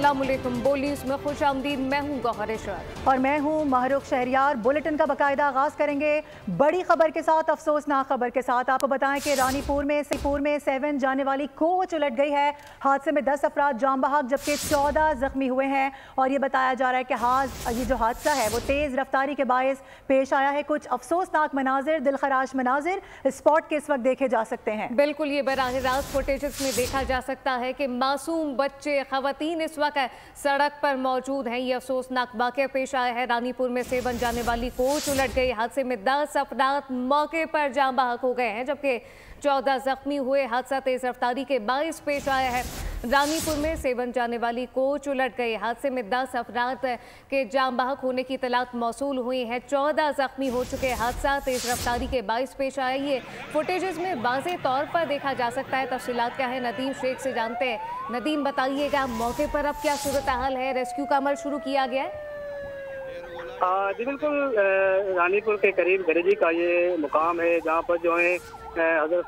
अस्सलामुअलैकुम। बोलीज में खुश आमदीद। मैं हूँ गौहर इशरत और मैं हूँ महरुख शहरियार। बुलेटिन का बाकायदा आगाज करेंगे बड़ी खबर के साथ, अफसोसनाक खबर के साथ। आपको बताएं कि रानीपुर में 7 जाने वाली कोच उलट गई है। हादसे में 10 अफराद जाम बहक जबकि 14 जख्मी हुए हैं। और ये बताया जा रहा है कि ये जो हादसा है वो तेज़ रफ्तारी के बायस पेश आया है। कुछ अफसोसनाक मनाजिर, दिलखराश मनाजिर स्पॉट के इस वक्त देखे जा सकते हैं। बिल्कुल, ये बराह रास्त फुटेजेस में देखा जा सकता है कि मासूम बच्चे, खवातीन इस वक्त सड़क पर मौजूद हैं। ये अफसोसनाक वाक़या पेश आया है। रानीपुर में 7 जाने वाली कोच उलट गई। हादसे में 10 अफराद मौके पर जाम बहक हो गए हैं जबकि 14 जख्मी हुए। हादसा तेज रफ्तारी के बायस पेश आया है। रानीपुर में 7 जाने वाली कोच उलट गई। हादसे में 10 अफराद के जाम बहक होने की इतलात मौसूल हुई है। 14 जख्मी हो चुके। हादसा तेज रफ्तारी के बायस पेश आया। ये फुटेजेस में वाज़ेह तौर पर देखा जा सकता है। तफसीलात क्या है, नदीम शेख से जानते हैं। नदीम, बताइएगा मौके पर अब क्या सूरत हाल है? रेस्क्यू का अमल शुरू किया गया है? जी बिल्कुल, रानीपुर के करीब गरजी का ये मुकाम है जहाँ पर जो है हजरत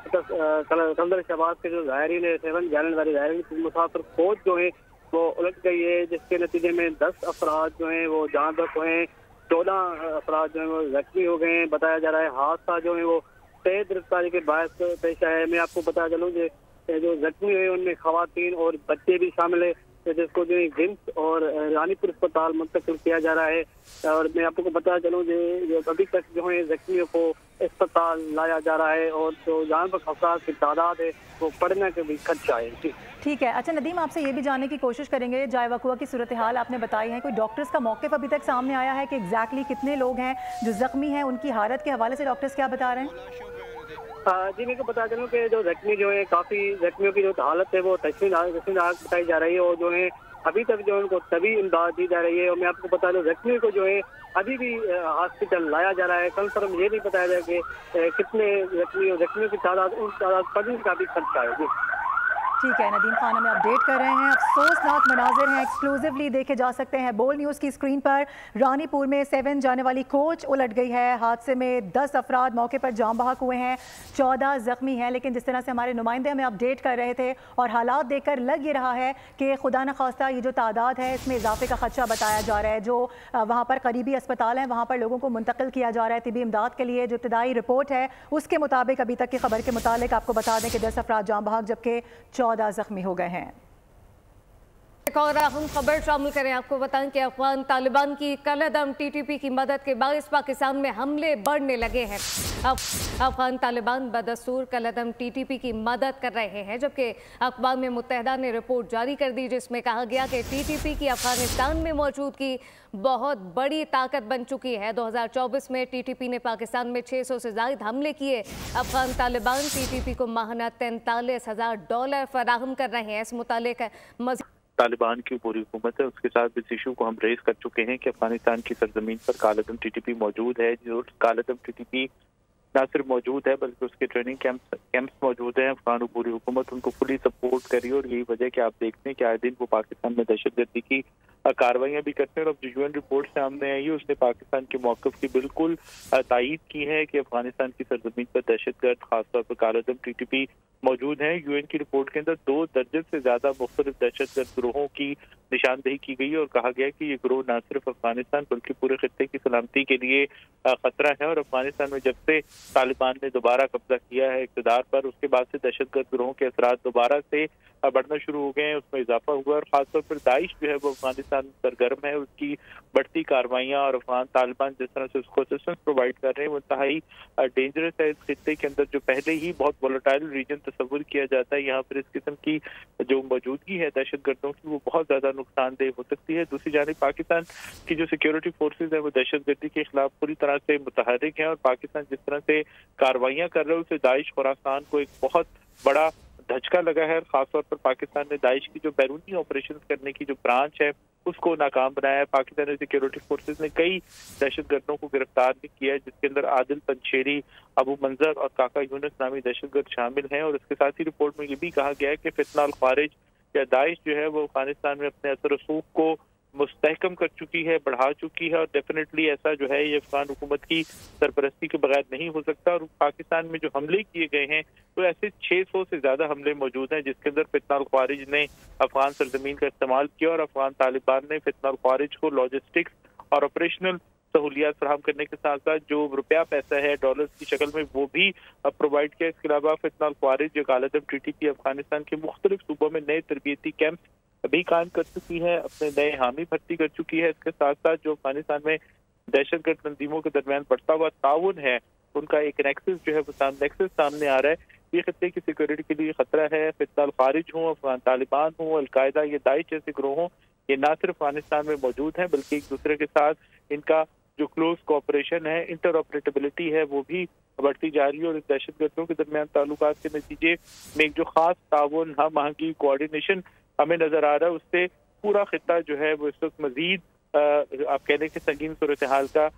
शहबाज के जो ज़ायरीन है, 7 जाने वाले ज़ायरीन मुसाफिर कोच जो है वो उलट गई है, जिसके नतीजे में 10 अफराद जो हैं वो जान बहक हुए हैं। 14 अफराद जो है वो जख्मी हो गए हैं। बताया जा रहा है हादसा जो है वो तेज रफ्तारी के बायस पेश आया है। मैं आपको बता चलूँ कि जो जख्मी हुए उनमें खवातीन और बच्चे भी शामिल है, जिसको जो है जिम्स और रानीपुर अस्पताल मुंतकिल किया जा रहा है। और मैं आपको बता चलूँ जो अभी तक जो है जख्मियों को अस्पताल लाया जा रहा है और जो जान बहक अफराद की तादाद है वो बढ़ने के भी खदशा है। ठीक है। अच्छा नदीम, आपसे ये भी जानने की कोशिश करेंगे, जाए वकुआ की सूरत हाल आपने बताई है, कोई डॉक्टर्स का मौके पर अभी तक सामने आया है कि एग्जैक्टली कितने लोग हैं जो जख्मी हैं? उनकी हालत के हवाले से डॉक्टर्स क्या बता रहे हैं? जी मेरे को बता चलूँ कि जो जख्मी जो है, काफ़ी जख्मियों की जो हालत है वो तशवीनाक बताई जा रही है और जो है अभी तक जो है उनको तभी इमदाद दी जा रही है। और मैं आपको बता दूँ जख्मी को जो है अभी भी हॉस्पिटल लाया जा रहा है। कंफर्म ये नहीं बताया जाए कि कितने जख्मियों की तादाद, उन तादाद बढ़ने का भी खर्चा है। ठीक है, नदीम खान हमें अपडेट कर रहे हैं। अफसोसनाक मनाजिर हैं, एक्सक्लूसिवली देखे जा सकते हैं बोल न्यूज़ की स्क्रीन पर। रानीपुर में 7 जाने वाली कोच उलट गई है। हादसे में 10 अफराद मौके पर जाम बहक हुए हैं, 14 जख्मी हैं। लेकिन जिस तरह से हमारे नुमाइंदे हमें अपडेट कर रहे थे और हालात देखकर लग ये रहा है कि खुदा न खास्ता ये जो तादाद है इसमें इजाफे का खदशा बताया जा रहा है। जो वहाँ पर करीबी अस्पताल हैं वहाँ पर लोगों को मुंतकिल किया जा रहा है तिबी इमदाद के लिए। जो इब्तदाई रिपोर्ट है उसके मुताबिक, अभी तक की खबर के मुताबिक आपको बता दें कि 10 अफराद जाम बहक जबकि 14 जख्मी हो गए हैं। एक और अहम खबर शामिल करें। आपको बताएं कि अफगान तालिबान की कलअदम टीटीपी की मदद के बायस पाकिस्तान में हमले बढ़ने लगे हैं। अफगान तालिबान बदस्तूर कलअदम टीटीपी की मदद कर रहे हैं जबकि अक़वाम मुत्तहिदा ने रिपोर्ट जारी कर दी जिसमें कहा गया कि टीटीपी की अफगानिस्तान में मौजूदगी बहुत बड़ी ताकत बन चुकी है। 2024 में टीटीपी ने पाकिस्तान में 600 से ज़ायद हमले किए। अफगान तालिबान टीटीपी को माहाना $43,000 फराहम कर रहे हैं। इस मुतालिक तालिबान की पूरी हुकूमत है, उसके साथ इस इशू को हम रेज कर चुके हैं कि अफगानिस्तान की सरजमीन पर कालअदम टीटीपी मौजूद है। जो कालअदम टीटीपी न सिर्फ मौजूद है बल्कि उसके ट्रेनिंग कैंप्स मौजूद हैं। अफगान पूरी हुकूमत उनको फुली सपोर्ट करी और यही वजह कि आप देखते हैं कि आए दिन वो पाकिस्तान में दहशतगर्दी की कार्रवाइयाँ भी करते हैं। और अब जो यूएन रिपोर्ट सामने आई है उसने पाकिस्तान के मौक़िफ़ की बिल्कुल तायीद की है कि अफगानिस्तान की सरजमीन पर दहशतगर्द खासतौर पर कालअदम टीटीपी मौजूद हैं। यूएन की रिपोर्ट के अंदर 2 दर्जन से ज्यादा मुख्तलिफ दहशतगर्द ग्रोहों की निशानदेही की गई है और कहा गया कि ये ग्रोह न सिर्फ अफगानिस्तान बल्कि पूरे खित्ते की सलामती के लिए खतरा है। और अफगानिस्तान में जब से तालिबान ने दोबारा कब्जा किया है इक़्तिदार पर, उसके बाद से दहशतगर्द ग्रोहों के असरात दोबारा से बढ़ना शुरू हो गए हैं, उसमें इजाफा हुआ। और खासतौर पर दाइश जो है वो अफगानिस्तान में सरगर्म है, उसकी बढ़ती कार्रवाइयाँ और अफगान तालिबान जिस तरह से उसको असिस्टेंस प्रोवाइड कर रहे हैं वो इंतहाई डेंजरस है। इस खित्ते के अंदर जो पहले ही बहुत वोलेटाइल रीजन तस्वुर किया जाता है, यहाँ पर इस किस्म की जो मौजूदगी है दहशतगर्दों की वो बहुत ज्यादा नुकसानदेह हो सकती है। दूसरी जानिब पाकिस्तान की जो सिक्योरिटी फोर्सेज है वो दहशतगर्दी के खिलाफ पूरी तरह से मुतहर्रिक है और पाकिस्तान जिस तरह से कार्रवाइयाँ कर रहे हैं उससे दाइश खुरासान को एक बहुत बड़ा धचका लगा है। खासतौर पर पाकिस्तान ने दाइश की जो बैरूनी ऑपरेशन करने की जो ब्रांच है उसको नाकाम बनाया है। पाकिस्तानी सिक्योरिटी फोर्सेज ने कई दहशतगर्दों को गिरफ्तार भी किया है, जिसके अंदर आदिल पंशेरी, अबू मंजर और काका यूनुस नामी दहशतगर्द शामिल हैं। और इसके साथ ही रिपोर्ट में ये भी कहा गया है कि फितना अल खारिज या दाइश जो है वो अफगानिस्तान में अपने असर रसूख को मुस्तहकम कर चुकी है, बढ़ा चुकी है। और डेफिनेटली ऐसा जो है ये अफगान हुकूमत की सरपरस्ती के बगैर नहीं हो सकता। और पाकिस्तान में जो हमले किए गए हैं तो ऐसे 600 से ज्यादा हमले मौजूद हैं, जिसके अंदर फितना ख्वारिज ने अफगान सरजमीन का इस्तेमाल किया और अफगान तालिबान ने फितना ख्वारिज को लॉजिस्टिक्स और ऑपरेशनल सहूलियात फराहम करने के साथ साथ जो रुपया पैसा है डॉलर्स की शक्ल में वो भी प्रोवाइड किया। इसके अलावा फितना ख्वारिज जो कालदम TTP अफगानिस्तान के मुख्तलिफ सूबों में नए तरबियती कैंप भी कायम कर चुकी है, अपने नए हामी भर्ती कर चुकी है। इसके साथ साथ जो अफगानिस्तान में दहशतगर्द तंजीमों के दरमियान बढ़ता हुआ ताउन है, उनका एक नेक्सस जो है नेक्सस सामने आ रहा है। ये खत्ते की सिक्योरिटी के लिए खतरा है। फितना ख्वारिज हो, अफगान तालिबान हो, अलकायदा, ये दाइश जैसे ग्रोह हो, ये ना सिर्फ अफगानिस्तान में मौजूद हैं बल्कि एक दूसरे के साथ इनका जो क्लोज कोऑपरेशन है, इंटरऑपरेटेबिलिटी है, वो भी बढ़ती जा रही है। और इस दहशतगर्दों के दरमियान ताल्लुकात के नतीजे में एक जो खास ताउन, हम आहंगी, कोऑर्डिनेशन हमें नजर आ रहा है, उससे पूरा खिता जो है वो इस वक्त मजीद आप कहने के संगीन सूरत हाल का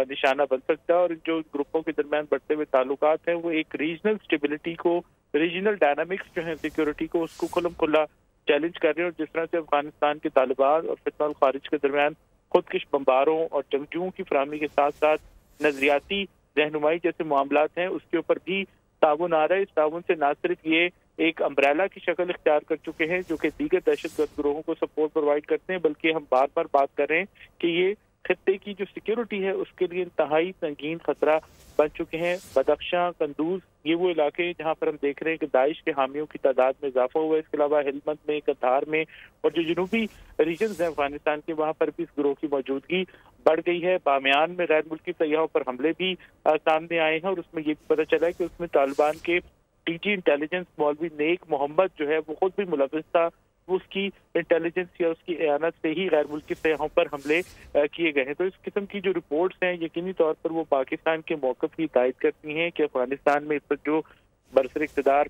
निशाना बन सकता है। और जो ग्रुपों के दरमियान बढ़ते हुए ताल्लुकात हैं वो एक रीजनल स्टेबिलिटी को, रीजनल डायनामिक्स जो है सिक्योरिटी को, उसको खुल्लम खुल्ला चैलेंज कर रहे हैं। और जिस तरह से अफगानिस्तान के तालिबान और फितना खारिज के दरमियान खुदकश बम्बारों और जंगजुओं की फराहमी के साथ साथ नजरियाती रहनुमाई जैसे मामलात हैं, उसके ऊपर भी ताउन आ रहा है। इस ताउन से ना सिर्फ ये एक अम्ब्रेला की शक्ल इख्तियार कर चुके हैं जो कि दीगर दहशतगर्द गिरोहों को सपोर्ट प्रोवाइड करते हैं, बल्कि हम बार बार बात कर रहे हैं कि ये खित्ते की जो सिक्योरिटी है उसके लिए इंतहाई संगीन खतरा बन चुके हैं। बदख्शां, कंदूज, ये वो इलाके हैं जहाँ पर हम देख रहे हैं कि दाइश के हामियों की तादाद में इजाफा हुआ है। इसके अलावा हेलमंद में, कतार में और जो जनूबी रीजन है अफगानिस्तान के, वहाँ पर भी इस गिरोह की मौजूदगी बढ़ गई है। बामियान में गैर मुल्की सयाहों पर हमले भी सामने आए हैं और उसमें ये भी पता चला है कि उसमें तालिबान के DG इंटेलिजेंस मौलवी नेक मोहम्मद जो है वो खुद भी मुलविस था। उसकी इंटेलिजेंस या उसकी एयानत से ही गैर मुल्की सयाहों पर हमले किए गए हैं। तो इस किस्म की जो रिपोर्ट्स हैं यकीनी तौर पर वो पाकिस्तान के मौक़िफ़ की तायद करती हैं कि अफगानिस्तान में इस पर जो बरसर इक़्तिदार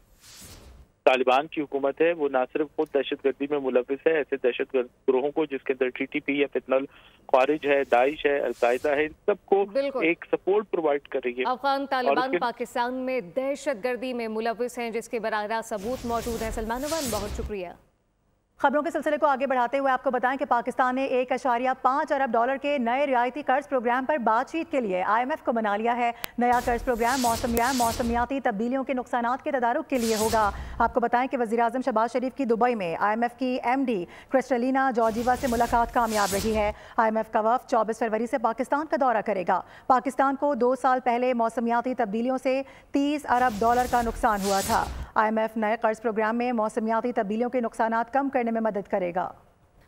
तालिबान की हुकूमत है वो ना सिर्फ खुद दहशतगर्दी में मुलविस है, ऐसे दहशतगर्द ग्रोहों को जिसके अंदर TTP या फितना ख्वारिज है, दाइश है, अलकायदा है, इन सबको एक सपोर्ट प्रोवाइड कर रही है। अफगान तालिबान पाकिस्तान में दहशतगर्दी में मुलविस हैं जिसके बराह रास्त सबूत मौजूद हैं। सलमान अवान, बहुत शुक्रिया। खबरों के सिलसिले को आगे बढ़ाते हुए आपको बताएं कि पाकिस्तान ने $1.5 अरब के नए रियायती कर्ज प्रोग्राम पर बातचीत के लिए IMF को बना लिया है। नया कर्ज प्रोग्राम मौसमियाती तब्दीलियों के नुकसानात के तदारुक के लिए होगा। आपको बताएं कि वज़ीर-ए-आज़म शहबाज शरीफ की दुबई में IMF की MD क्रिस्टलिना जॉर्जीवा से मुलाकात कामयाब रही है। IMF का वफ़द 24 फरवरी से पाकिस्तान का दौरा करेगा। पाकिस्तान को 2 साल पहले मौसमियाती तब्दीलियों से $30 अरब का नुकसान हुआ था। IMF नए कर्ज प्रोग्राम में मौसमियाती तब्दीलियों के नुकसानात कम करने में मदद करेगा।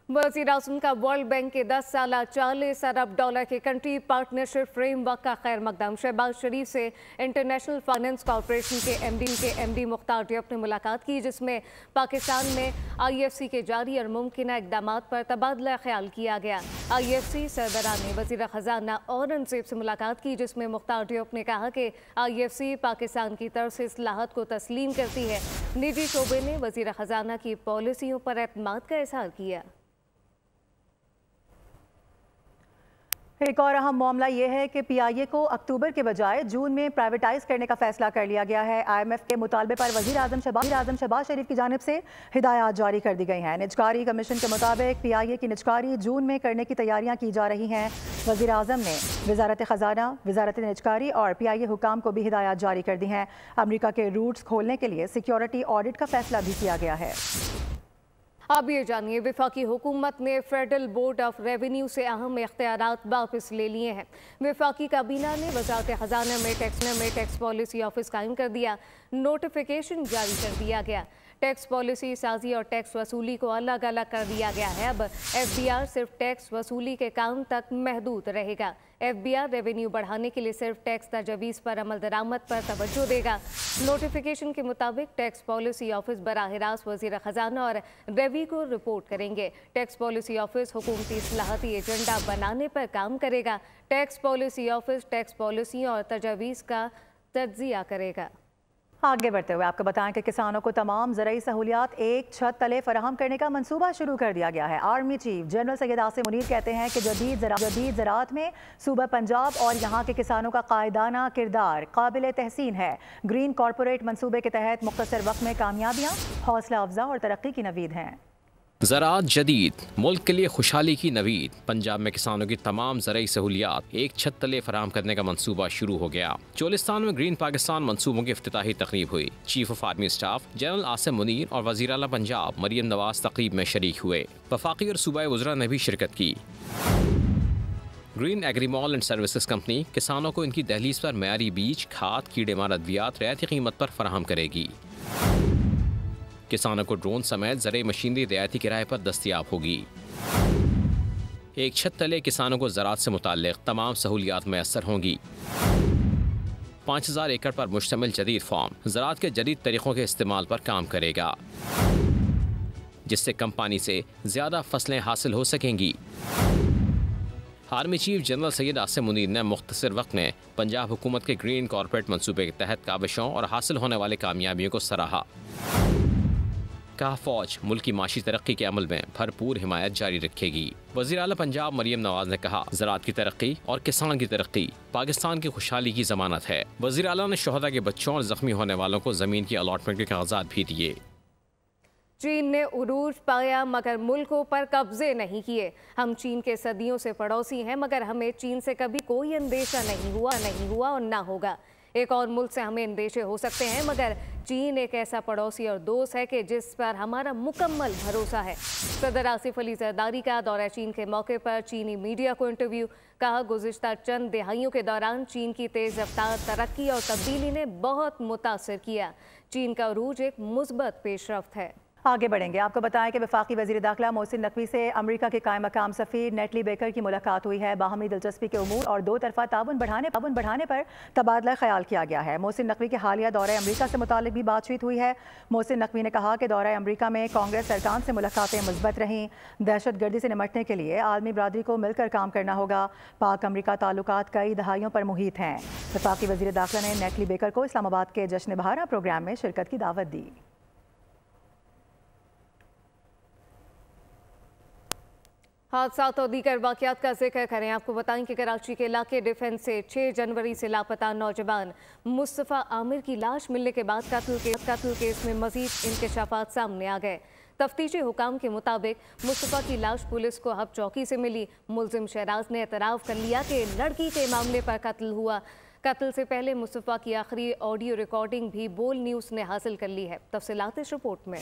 वज़ीर-ए-आज़म का वर्ल्ड बैंक के 10 साला $40 अरब के कंट्री पार्टनरशिप फ्रेमवर्क का खैर मकदम। शहबाज शरीफ से इंटरनेशनल फाइनेंस कॉरपोरेशन के MD मुख्तार डियोप ने मुलाकात की, जिसमें पाकिस्तान में IFC के जारी और मुमकिन इक़दाम पर तबादला ख्याल किया गया। IFC सरबराह ने वज़ीर ख़ज़ाना औरंगज़ेब से मुलाकात की, जिसमें मुख्तार डियोप ने कहा कि IFC पाकिस्तान की तरफ से इस्लाहत को तस्लीम करती है। निजी शोबे ने वज़ीर ख़ज़ाना की पॉलिसियों पर एतमाद का इज़हार किया। एक और अहम मामला यह है कि PIA को अक्टूबर के बजाय जून में प्राइवेटाइज करने का फैसला कर लिया गया है। IMF के मुतालबे पर वज़ीर-ए-आज़म शहबाज शरीफ की जानिब से हिदायत जारी कर दी गई हैं। निजकारी कमीशन के मुताबिक PIA की निजकारी जून में करने की तैयारियां की जा रही हैं। वज़ीर-ए-आज़म ने वज़ारत ख़ज़ाना, वज़ारत निजकारी और PIA हुकाम को भी हिदायत जारी कर दी हैं। अमरीका के रूट्स खोलने के लिए सिक्योरिटी ऑडिट का फैसला भी किया गया है। अब ये जानिए, वफाकी हुकूमत ने फेडरल बोर्ड ऑफ रेवेन्यू से अहम इख्तियारात वापस ले लिए हैं। वफाकी काबीना ने वज़ारत ख़ज़ाना में टैक्स पॉलिसी ऑफिस कायम कर दिया। नोटिफिकेशन जारी कर दिया गया। टैक्स पॉलिसी साजी और टैक्स वसूली को अलग अलग कर दिया गया है। अब FBR सिर्फ टैक्स वसूली के काम तक महदूद रहेगा। FBR रेवेन्यू बढ़ाने के लिए सिर्फ टैक्स तजवीज़ पर अमल दरामद पर तवज्जो देगा। नोटिफिकेशन के मुताबिक टैक्स पॉलिसी ऑफिस बराह रास्त वज़ीर ख़ज़ाना और रेवी को रिपोर्ट करेंगे। टैक्स पॉलिसी ऑफिस हुकूमती इस्लाहती एजेंडा बनाने पर काम करेगा। टैक्स पॉलिसी ऑफिस टैक्स पॉलिसियों और तजवीज़ का तज्ज़िया करेगा। आगे बढ़ते हुए आपको बताएं कि किसानों को तमाम ज़राई सहूलियात एक छत तले फराहम करने का मंसूबा शुरू कर दिया गया है। Army chief general Syed Asim Munir कहते हैं कि जदीद ज़राअत में सूबा पंजाब और यहाँ के किसानों का कायदाना किरदार काबिल तहसीन है। ग्रीन कॉरपोरेट मंसूबे के तहत मुख्तसर वक्त में कामयाबियाँ हौसला अफजा और तरक्की की नवीद हैं। ज़राअत जदीद, मुल्क के लिए खुशहाली की नवीद। पंजाब में किसानों की तमाम ज़राई सहूलियात एक छत तले फराहम करने का मंसूबा शुरू हो गया। चोलिस्तान में ग्रीन पाकिस्तान मंसूबों की इफ्तिताही तकरीब हुई। Chief of army staff general Asim Munir और वज़ीर आला पंजाब मरियम नवाज तकरीब में शरीक हुए। वफाकी और सूबाई वज़रा ने भी शिरकत की। Green agri mall and services company किसानों को इनकी दहलीज पर मयारी बीज, खाद, कीड़े मार अद्वियात रियायती कीमत पर फराहम करेगी। किसानों को ड्रोन समेत ज़राई मशीनरी रियायती किराए पर दस्तयाब होगी। एक छत तले किसानों को ज़राअत से मुताल्लिक़ तमाम सहूलियात मैसर होंगी। 5000 एकड़ पर मुश्तमिल जदीद फार्म ज़राअत के जदीद तरीक़ों के इस्तेमाल पर काम करेगा, जिससे कम पानी से ज़्यादा फसलें हासिल हो सकेंगी। Army chief general Syed Asim Munir ने मुख्तसर वक्त में पंजाब हुकूमत के ग्रीन कॉरपोरेट मंसूबे के तहत काबिशों और हासिल होने वाले कामयाबियों को सराहा। कहा फौज मुल्क की माशी तरक्की के अमल में भरपूर हिमायत जारी रखेगी। वज़ीर आला पंजाब मरियम नवाज ने कहा ज़राअत की तरक्की और किसान की तरक्की पाकिस्तान की खुशहाली की ज़मानत है। वज़ीर आला ने शोहदा के बच्चों और ज़ख्मी होने वालों को ज़मीन की अलॉटमेंट के कागजात भी दिए। चीन ने उरूज पाया मगर मुल्कों पर कब्जे नहीं किए। हम चीन के सदियों से पड़ोसी हैं मगर हमें चीन से कभी कोई अंदेशा नहीं हुआ और ना होगा। एक और मुल्क से हमें अंदेशे हो सकते हैं मगर चीन एक ऐसा पड़ोसी और दोस्त है कि जिस पर हमारा मुकम्मल भरोसा है। सदर आसिफ अली जरदारी का दौरा चीन के मौके पर चीनी मीडिया को इंटरव्यू। कहा गुज़िश्ता चंद दिहाइयों के दौरान चीन की तेज़ रफ्तार तरक्की और तब्दीली ने बहुत मुतासर किया। चीन का उरूज एक मुस्बत पेशरफ्त है। आगे बढ़ेंगे। आपको बताएं कि वफाकी वज़ीर दाखिला मोहसिन नकवी से अमेरिका के कायम मकाम सफ़ीर नेटली बेकर की मुलाकात हुई है। बाहमी दिलचस्पी के उमूर और दो तरफ़ा ताउन बढ़ाने पर तबादला ख्याल किया गया है। मोहसिन नकवी के हालिया दौरे अमेरिका से मुतालिक भी बातचीत हुई है। मोहसिन नकवी ने कहा कि दौरे अमेरिका में कांग्रेस सरकार से मुलाकातें मुस्बत रहीं। दहशतगर्दी से निमटने के लिए आलमी बरादरी को मिलकर काम करना होगा। पाक अमेरिका ताल्लुकात कई दहाइयों पर मुहित हैं। वफाकी वज़ीर दाखिला ने नेटली बेकर को इस्लामाबाद के जश्न बहारा प्रोग्राम में शिरकत की दावत दी। हादसात और दीगर वाक़यात का जिक्र करें। आपको बताएं कि कराची के इलाके डिफेंस से 6 जनवरी से लापता नौजवान मुस्तफ़ा आमिर की लाश मिलने के बाद कत्ल केस में मजीद इंकशाफात सामने आ गए। तफ्तीशी हुकाम के मुताबिक मुस्तफ़ा की लाश पुलिस को हब चौकी से मिली। मुलजिम शहराज ने एतराफ़ कर लिया कि लड़की के मामले पर कत्ल हुआ। कत्ल से पहले मुस्तफ़ा की आखिरी ऑडियो रिकॉर्डिंग भी बोल न्यूज़ ने हासिल कर ली है। तफसीलात इस रिपोर्ट में।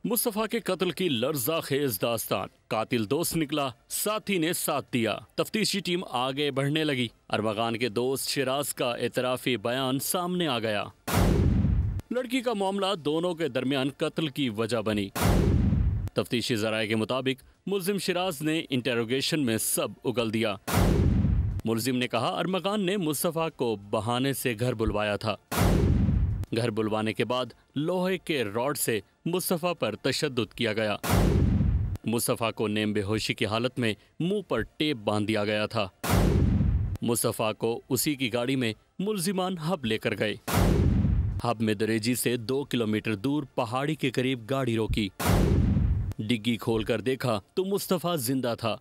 मुस्तफ़ा के कत्ल की लर्जा खेज दास्तान। कातिल दोस्त निकला, साथी ने साथ दिया। तफ्तीशी टीम आगे बढ़ने लगी। अरमगान के दोस्त शिराज का एतराफ़ी बयान सामने आ गया। लड़की का मामला दोनों के दरमियान कत्ल की वजह बनी। तफ्तीशी ज़राए के मुताबिक मुलजिम शिराज ने इंटेरोगेशन में सब उगल दिया। मुलजिम ने कहा अरमगान ने मुस्तफ़ा को बहाने से घर बुलवाया था। घर बुलवाने के बाद लोहे के रॉड से मुस्तफ़ा पर तशद्दुद किया गया। मुस्तफ़ा को नेम बेहोशी की हालत में मुंह पर टेप बांध दिया गया था। मुस्तफ़ा को उसी की गाड़ी में मुलजिमान हब लेकर गए। हब में दरेजी से 2 किलोमीटर दूर पहाड़ी के करीब गाड़ी रोकी। डिग्गी खोलकर देखा तो मुस्तफ़ा जिंदा था।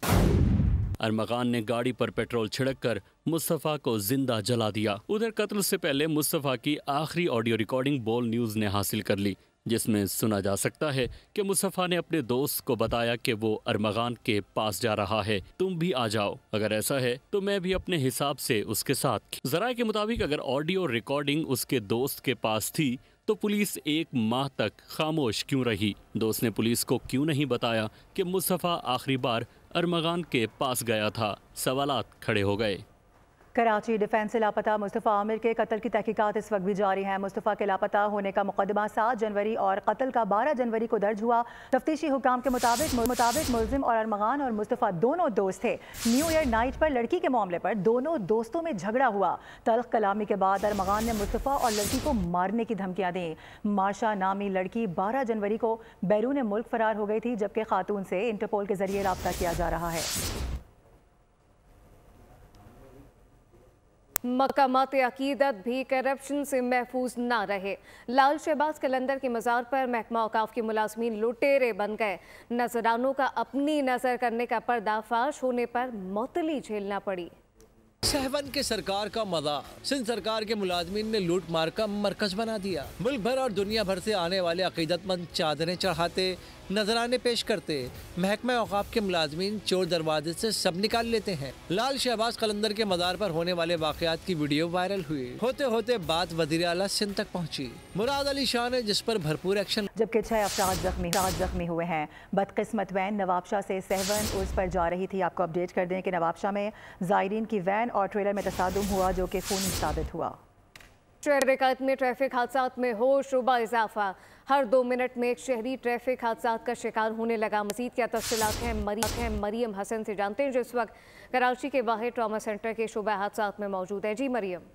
अरमगान ने गाड़ी पर पेट्रोल छिड़क कर मुस्तफ़ा को जिंदा जला दिया। उधर कत्ल से पहले मुस्तफ़ा की आखिरी ऑडियो रिकॉर्डिंग बोल न्यूज़ ने हासिल कर ली, जिसमें सुना जा सकता है कि मुस्तफ़ा ने अपने दोस्त को बताया कि वो अरमगान के पास जा रहा है, तुम भी आ जाओ। अगर ऐसा है तो मैं भी अपने हिसाब से उसके साथ। ज़राए के मुताबिक अगर ऑडियो रिकॉर्डिंग उसके दोस्त के पास थी तो पुलिस 1 माह तक खामोश क्यों रही? दोस्त ने पुलिस को क्यों नहीं बताया कि मुस्तफ़ा आखिरी बार अरमगान के पास गया था? सवालात खड़े हो गए। कराची डिफेंस से लापता मुस्तफ़ा आमिर के कत्ल की तहकीकात इस वक्त भी जारी हैं। मुस्तफ़ा के लापता होने का मुकदमा 7 जनवरी और कत्ल का 12 जनवरी को दर्ज हुआ। तफ्तीशी हुकाम के मुताबिक मुलजिम और अरमगान और मुस्तफ़ा दोनों दोस्त थे। न्यू ईयर नाइट पर लड़की के मामले पर दोनों दोस्तों में झगड़ा हुआ। तल्ख कलामी के बाद अरमगान ने मुस्तफ़ा और लड़की को मारने की धमकियां दी। मार्शा नामी लड़की 12 जनवरी को बैरून मुल्क फरार हो गई थी, जबकि खातून से इंटरपोल के जरिए रब्ता किया जा रहा है। मकामात अकीदत भी करप्शन से महफूज ना रहे। लाल शहबाज कलंदर के मज़ार पर महकमा औकाफ के मुलाजमीन लुटेरे बन गए। नजरानों का अपनी नज़र करने का पर्दाफाश होने पर मौतली झेलना पड़ी। सहवन के सरकार का मजा, सिंध सरकार के मुलाजमीन ने लूट मार का मरकज बना दिया। मुल्क भर और दुनिया भर से आने वाले अकीदतमंद चादरें चढ़ाते, नजराने पेश करते, महकमा औकाफ के मुलाजमीन चोर दरवाजे से सब निकाल लेते हैं। लाल शहबाज कलंदर के मज़ार पर होने वाले वाक़यात की वीडियो वायरल हुई। होते होते बात वज़ीर आला सिंध तक पहुंची। मुराद अली शाह ने जिस पर भरपूर एक्शन। जबकि 6 अफराद जख्मी हुए हैं। बदकिस्मत वैन नवाबशाह से सहवन उर्स पर जा रही थी। आपको अपडेट कर दें कि नवाबशाह में ज़ायरीन की वैन और ट्रेलर में तसादुम हुआ, जो कि खूनी साबित हुआ। शहर में ट्रैफिक हादसात में हो शुबा इजाफा। हर 2 मिनट में एक शहरी ट्रैफिक हादसात का शिकार होने लगा। मजीद क्या तफसीलात हैं मरियम हसन से जानते हैं, जो इस वक्त कराची के वाहिद ट्रॉमा सेंटर के शुबा हादसात में मौजूद है। जी मरियम।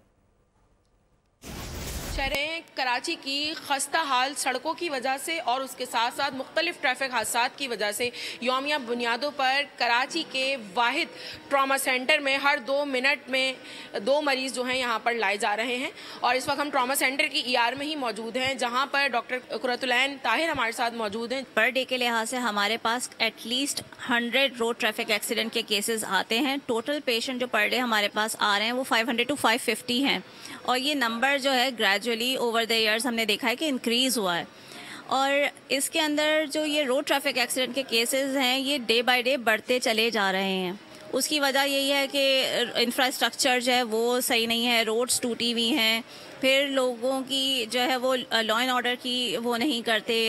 शहर कराची की खस्ता हाल सड़कों की वजह से और उसके साथ साथ मुख्तलिफ ट्रैफिक हादसात की वजह से यौमिया बुनियादों पर कराची के वाहिद ट्रॉमा सेंटर में हर 2 मिनट में 2 मरीज़ जो हैं यहाँ पर लाए जा रहे हैं। और इस वक्त हम ट्रॉमा सेंटर की ER में ही मौजूद हैं, जहाँ पर डॉक्टर कुरतुलैन ताहिर हमारे साथ मौजूद हैं। पर डे के लिहाज से हमारे पास एटलीस्ट 100 रोड ट्रैफिक एक्सीडेंट के केसेस आते हैं। टोटल पेशेंट जो पर डे हमारे पास आ रहे हैं वो 500 to 550 हैं, और ये नंबर जो है ग्रेजुअली ओवर द ईयर्स हमने देखा है कि इंक्रीज़ हुआ है। और इसके अंदर जो ये रोड ट्रैफिक एक्सीडेंट के केसेस हैं ये डे बाय डे बढ़ते चले जा रहे हैं। उसकी वजह यही है कि इंफ्रास्ट्रक्चर जो है वो सही नहीं है, रोड्स टूटी हुई हैं, फिर लोगों की जो है वो लॉ एंड ऑर्डर की वो नहीं करते,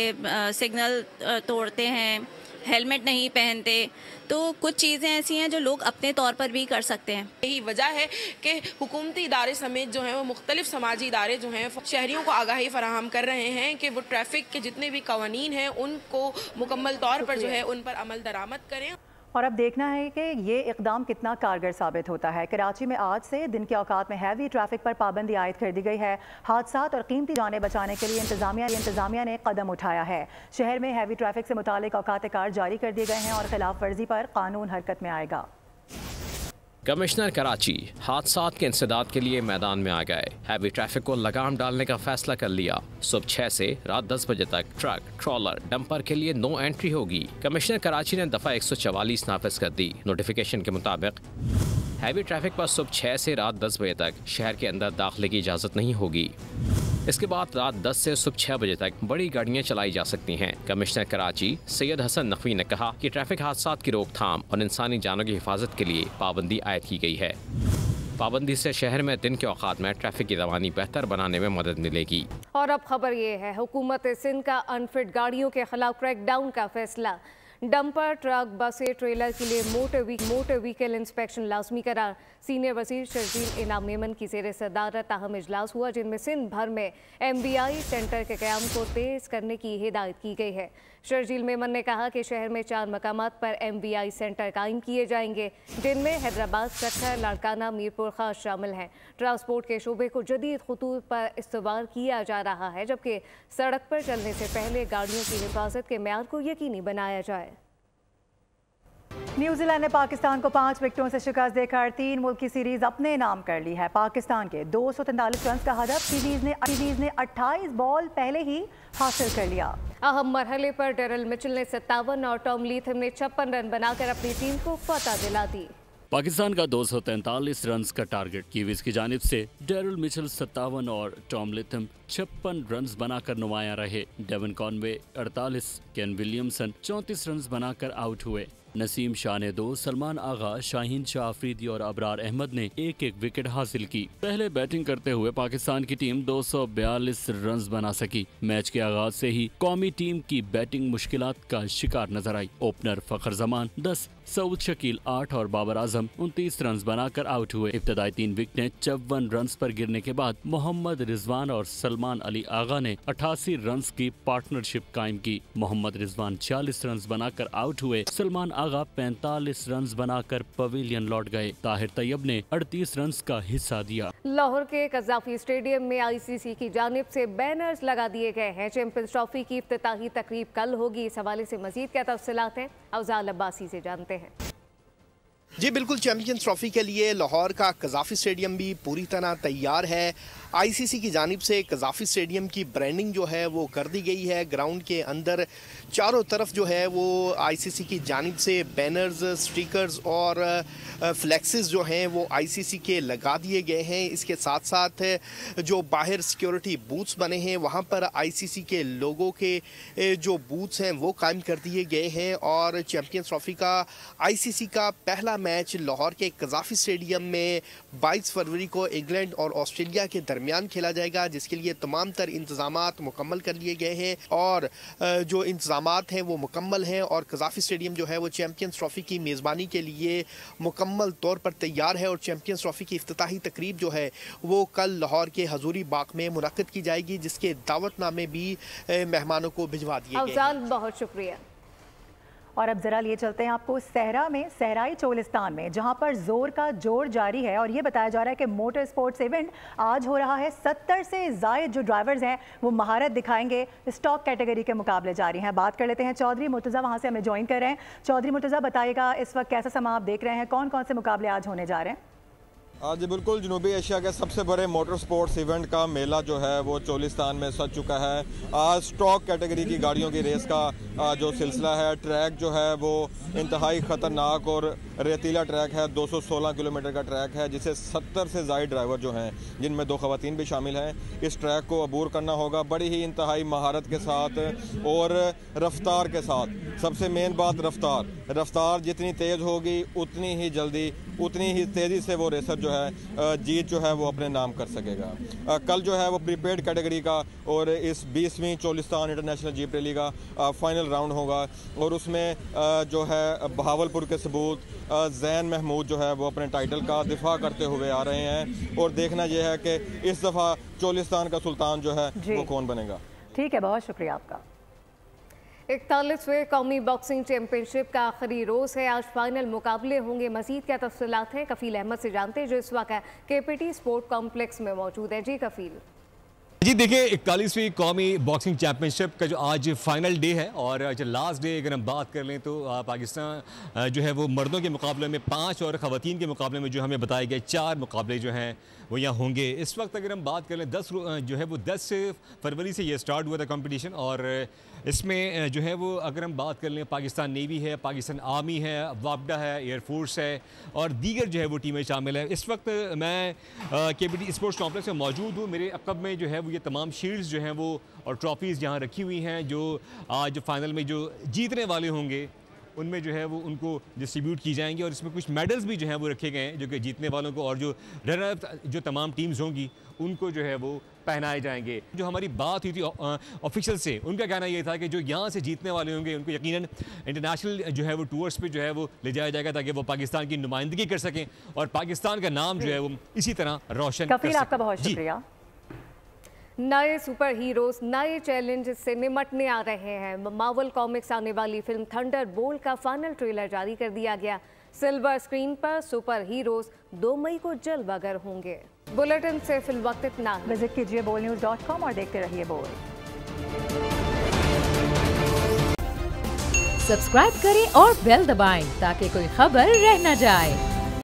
सिग्नल तोड़ते हैं, हेलमेट नहीं पहनते। तो कुछ चीज़ें ऐसी हैं जो लोग अपने तौर पर भी कर सकते हैं। यही वजह है कि हुकूमती इदारे समेत जो हैं वो मुख्तलिफ समाजी इदारे जो हैं शहरियों को आगाही फराहम कर रहे हैं कि वो ट्रैफिक के जितने भी कवानीन हैं उनको मुकम्मल तौर पर जो है उन पर अमल दरामद करें। और अब देखना है कि ये इकदाम कितना कारगर साबित होता है। कराची में आज से दिन के औकात में हैवी ट्रैफिक पर पाबंदी आयद कर दी गई है। हादसात और कीमती जानें बचाने के लिए इंतजामिया ने कदम उठाया है। शहर में हैवी ट्रैफिक से मुतालिक औकात कार जारी कर दिए गए हैं और खिलाफ वर्जी पर कानून हरकत में आएगा। कमिश्नर कराची हादसात के इंसदाद के लिए मैदान में आ गए। हैवी ट्रैफिक को लगाम डालने का फैसला कर लिया। सुबह 6 से रात 10 बजे तक ट्रक, ट्रॉलर, डंपर के लिए नो एंट्री होगी। कमिश्नर कराची ने दफ़ा 144 नाफिज कर दी। नोटिफिकेशन के मुताबिक हैवी ट्रैफिक पर सुबह 6 से रात 10 बजे तक शहर के अंदर दाखिले की इजाज़त नहीं होगी। इसके बाद रात 10 से सुबह 6 बजे तक बड़ी गाड़ियां चलाई जा सकती हैं। कमिश्नर कराची सैयद हसन नकवी ने कहा कि ट्रैफिक हादसात की रोकथाम और इंसानी जानों की हिफाजत के लिए पाबंदी आयद की गई है। पाबंदी से शहर में दिन के औकात में ट्रैफिक की रवानी बेहतर बनाने में मदद मिलेगी। और अब खबर ये है, हुकूमत सिंध का अनफिट गाड़ियों के खिलाफ क्रैकडाउन का फैसला। डंपर, ट्रक, बसें, ट्रेलर के लिए मोटर व्हीकल इंस्पेक्शन लाजमी करार। सीनियर वजीर शर्जील इनाम मेमन की ज़ेर सदारत अहम इजलास हुआ, जिनमें सिंध भर में MBI सेंटर के क़याम को तेज़ करने की हिदायत की गई है। शर्जील मेमन ने कहा कि शहर में 4 मकामात पर MBI सेंटर कायम किए जाएंगे, जिनमें हैदराबाद, सखर, लाड़काना, मीरपुर खास शामिल हैं। ट्रांसपोर्ट के शोबे को जदीद खतूत पर इस्तवार किया जा रहा है, जबकि सड़क पर चलने से पहले गाड़ियों की हिफाजत के मेयार को यकीनी बनाया जाए। न्यूजीलैंड ने पाकिस्तान को 5 विकेटों से शिकस्त देकर 3 मुल्क की सीरीज अपने नाम कर ली है। पाकिस्तान के 243 रन का हदफ सीरीज ने 28 बॉल पहले ही हासिल कर लिया। अहम मरहले पर डेरिल मिचेल ने 57 और टॉम लीथम ने 56 रन बनाकर अपनी टीम को फतह दिला दी। पाकिस्तान का 243 रन का टारगेट कीवीज की जानिब से डेरिल मिचेल 57 और टॉम लिथम 56 रन बनाकर नुमाया रहे। Devon Conway 48, Kane Williamson 34 run बनाकर आउट हुए। नसीम शाह ने 2, सलमान आगा, शाहीन शाह अफरीदी और अबरार अहमद ने 1-1 विकेट हासिल की। पहले बैटिंग करते हुए पाकिस्तान की टीम 242 रन बना सकी। मैच के आगाज से ही कौमी टीम की बैटिंग मुश्किलात का शिकार नजर आई। ओपनर फखर जमान 10, सऊद शकील 8 और बाबर आजम 29 रन बनाकर आउट हुए। इब्तदाई 3 विकेटें 54 रन पर गिरने के बाद मोहम्मद रिजवान और सलमान अली आगा ने 88 रन की पार्टनरशिप कायम की। मोहम्मद रिजवान 40 रन बनाकर आउट हुए। सलमान आगा 45 रन बनाकर पवेलियन लौट गए। ताहिर तैयब ने 38 रन का हिस्सा दिया। लाहौर के कज़ाफी स्टेडियम में ICC की जानिब से बैनर्स लगा दिए गए हैं। चैंपियंस ट्रॉफी की इफ्तिताही तकरीब कल होगी। इस हवाले से मजीद क्या तफसीलात हैं, अफजाल अब्बासी से जानते हैं। जी बिल्कुल, चैंपियंस ट्रॉफी के लिए लाहौर का कज़ाफ़ी स्टेडियम भी पूरी तरह तैयार है। आईसीसी की जानिब से कज़ाफ़ी स्टेडियम की ब्रांडिंग जो है वो कर दी गई है। ग्राउंड के अंदर चारों तरफ जो है वो आईसीसी की जानिब से बैनर्स, स्टिकर्स और फ्लैक्सेस जो हैं वो आईसीसी के लगा दिए गए हैं। इसके साथ साथ जो बाहर सिक्योरिटी बूथ्स बने हैं वहाँ पर आईसीसी के लोगों के जो बूथ्स हैं वो कायम कर दिए गए हैं। और चैंपियंस ट्रॉफी का आईसीसी का पहला मैच लाहौर के कज़ाफ़ी स्टेडियम में 22 फरवरी को इंग्लैंड और ऑस्ट्रेलिया के दरमियान खेला जाएगा, जिसके लिए तमाम तर इंतजामात मुकम्मल कर लिए गए हैं और जो इंतजामात हैं वो मुकम्मल हैं। और कज़ाफ़ी स्टेडियम जो है वो चैंपियंस ट्रॉफी की मेज़बानी के लिए मुकम्मल तौर पर तैयार है। और चैंपियंस ट्रॉफी की इफ्तिताही तकरीब जो है वो कल लाहौर के हजूरी बाग में मुनक़्क़िद की जाएगी, जिसके दावतनामे भी मेहमानों को भिजवा दिए गए हैं। बहुत शुक्रिया। और अब ज़रा लिए चलते हैं आपको सहरा में, सहराई चोलिस्तान में, जहां पर जोर का जोर जारी है। और ये बताया जा रहा है कि मोटर स्पोर्ट्स इवेंट आज हो रहा है। 70 से ज़ायद जो ड्राइवर्स हैं वो महारत दिखाएंगे। स्टॉक कैटेगरी के मुकाबले जारी हैं। बात कर लेते हैं चौधरी मुर्तज़ा, वहाँ से हमें ज्वाइन कर रहे हैं। चौधरी मुर्तज़ा, बताइएगा इस वक्त कैसा समा आप देख रहे हैं, कौन कौन से मुकाबले आज होने जा रहे हैं? जी बिल्कुल, जनूबी एशिया के सबसे बड़े मोटर स्पोर्ट्स इवेंट का मेला जो है वो चोलिस्तान में सज चुका है। आज स्टॉक कैटेगरी की गाड़ियों की रेस का जो सिलसिला है, ट्रैक जो है वो इंतहाई ख़तरनाक और रेतीला ट्रैक है। 216 किलोमीटर का ट्रैक है, जिसे 70 से ज़ायद ड्राइवर जो हैं, जिनमें 2 ख़वातीन भी शामिल हैं, इस ट्रैक को अबूर करना होगा बड़ी ही इंतहाई महारत के साथ और रफ्तार के साथ। सबसे मेन बात रफ्तार जितनी तेज़ होगी उतनी ही जल्दी, उतनी ही तेज़ी से वो रेसर जो है जीत जो है वो अपने नाम कर सकेगा। कल जो है वो प्रीपेड कैटेगरी का और इस 20वीं चोलिस्तान इंटरनेशनल जीप रैली का फाइनल राउंड होगा। और उसमें जो है बहावलपुर के सबूत जैन महमूद जो है वो अपने टाइटल का दिफा करते हुए आ रहे हैं। और देखना यह है कि इस दफ़ा चोलिस्तान का सुल्तान जो है वो कौन बनेगा। ठीक है, बहुत शुक्रिया आपका। 41वें कौमी बॉक्सिंग चैंपियनशिप का आखिरी रोज़ है। आज फाइनल मुकाबले होंगे। मजीद क्या तफसीलात हैं कफील अहमद से जानते हैं, जो इस वक्त केपीटी स्पोर्ट कॉम्प्लेक्स में मौजूद है। जी कफील। जी देखिए, 41वीं कौमी बॉक्सिंग चैंपियनशिप का जो आज फाइनल डे है और जो लास्ट डे अगर हम बात कर लें तो पाकिस्तान जो है वो मर्दों के मुकाबले में 5 और ख़वातीन के मुकाबले में जो हमें बताए गए 4 मुकाबले जो हैं वो यहाँ होंगे। इस वक्त अगर हम बात कर लें 10 फरवरी से ये स्टार्ट हुआ था कंपटीशन। और इसमें जो है वो अगर हम बात कर लें पाकिस्तान नेवी है, पाकिस्तान आर्मी है, वापडा है, एयरफोर्स है और दीगर जो है वो टीमें शामिल हैं। इस वक्त मैं केपीटी स्पोर्ट्स कॉम्प्लेक्स में मौजूद हूँ। मेरे अक़ब में जो है वो ये तमाम शील्ड्स जो हैं वो और ट्रॉफीज़ यहाँ रखी हुई हैं, जो आज फाइनल में जो जीतने वाले होंगे उनमें जो है वो उनको डिस्ट्रीब्यूट की जाएंगी। और इसमें कुछ मेडल्स भी जो हैं वो रखे गए हैं, जो कि जीतने वालों को और जो रनर जो तमाम टीम्स होंगी उनको जो है वो पहनाए जाएंगे। जो हमारी बात हुई थी ऑफिशियल से, उनका कहना ये था कि जो यहाँ से जीतने वाले होंगे उनको यकीनन इंटरनेशनल जो है वो टूर्स पे जो है वो ले जाया जाएगा, ताकि वो पाकिस्तान की नुमाइंदगी कर सकें और पाकिस्तान का नाम जो है वो इसी तरह रोशन कर सकें। आपका बहुत शुक्रिया। नए सुपर हीरोज नए चैलेंज से निमटने आ रहे हैं। मार्वल कॉमिक्स आने वाली फिल्म थंडरबोल्ट का फाइनल ट्रेलर जारी कर दिया गया। सिल्वर स्क्रीन पर सुपर हीरोज 2 मई को जलवागर होंगे। बुलेटिन से फिल वक्त इतना। विजिट कीजिए bolnews.com और देखते रहिए बोल। सब्सक्राइब करें और बेल दबाएं ताकि कोई खबर रह न जाए।